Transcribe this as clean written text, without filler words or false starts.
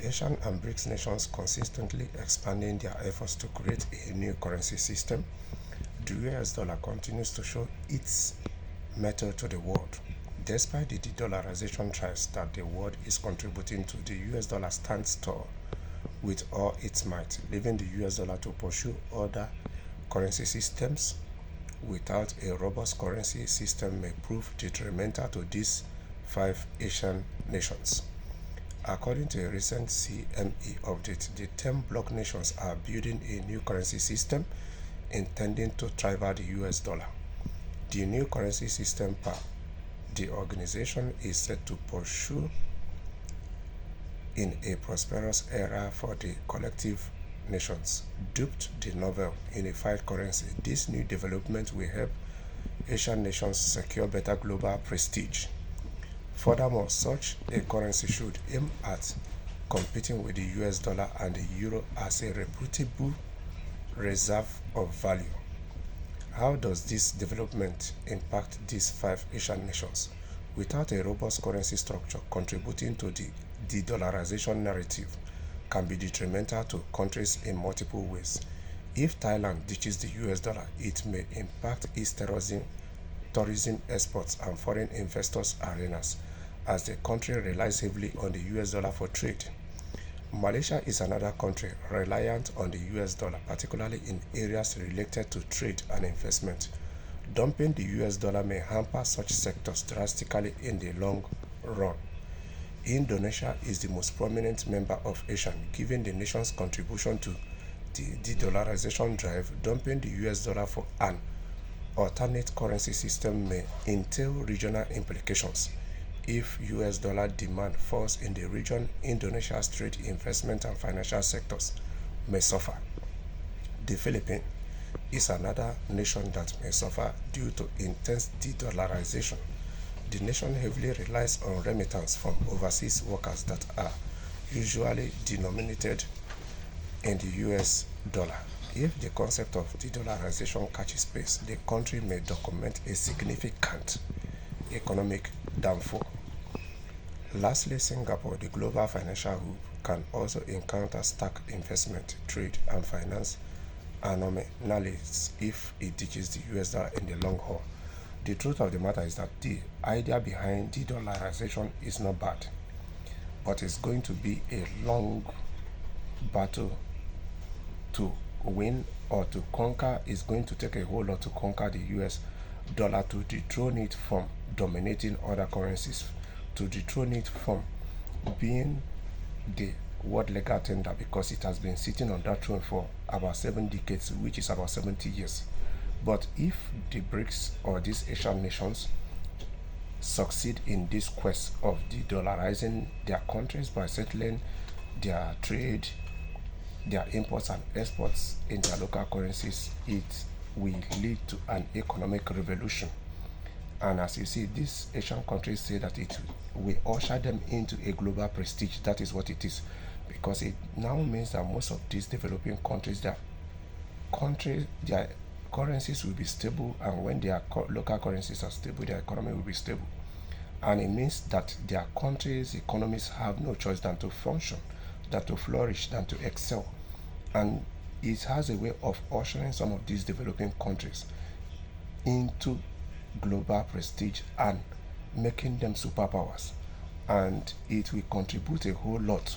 Asian and BRICS nations consistently expanding their efforts to create a new currency system, the US dollar continues to show its mettle to the world. Despite the de-dollarization drives that the world is contributing to, the US dollar stands tall with all its might, leaving the US dollar to pursue other currency systems without a robust currency system may prove detrimental to these 5 Asian nations. According to a recent CME update, the 10 bloc nations are building a new currency system intending to rival the US dollar. The new currency system the organization is set to pursue in a prosperous era for the collective nations, dubbed the novel unified currency. This new development will help Asian nations secure better global prestige. Furthermore, such a currency should aim at competing with the US dollar and the euro as a reputable reserve of value. How does this development impact these 5 Asian nations? Without a robust currency structure, contributing to the de-dollarization narrative can be detrimental to countries in multiple ways. If Thailand ditches the US dollar, it may impact its tourism exports and foreign investors' arenas, as the country relies heavily on the US dollar for trade. Malaysia is another country reliant on the US dollar, particularly in areas related to trade and investment. Dumping the US dollar may hamper such sectors drastically in the long run. Indonesia is the most prominent member of ASEAN, given the nation's contribution to the de-dollarization drive. Dumping the US dollar for an alternate currency system may entail regional implications. If US dollar demand falls in the region, Indonesia's trade, investment, and financial sectors may suffer. The Philippines is another nation that may suffer due to intense de-dollarization. The nation heavily relies on remittance from overseas workers that are usually denominated in the US dollar. If the concept of de-dollarization catches pace, the country may document a significant economic downfall. Lastly, Singapore, the global financial hub, can also encounter stark investment, trade, and finance anomalies if it ditches the US dollar in the long haul. The truth of the matter is that the idea behind de-dollarization is not bad, but it's going to be a long battle to win or to conquer. It's going to take a whole lot to conquer the US dollar, to dethrone it from dominating other currencies, to dethrone it from being the world legal tender, because it has been sitting on that throne for about 7 decades, which is about 70 years. But if the BRICS or these Asian nations succeed in this quest of de-dollarizing their countries by settling their trade, their imports and exports in their local currencies, it will lead to an economic revolution. And as you see, these Asian countries say that it will usher them into a global prestige. That is what it is, because it now means that most of these developing countries, their currencies will be stable, and when their local currencies are stable, their economy will be stable. And it means that their countries' economies have no choice than to function, than to flourish, than to excel. And it has a way of ushering some of these developing countries into global prestige and making them superpowers. And it will contribute a whole lot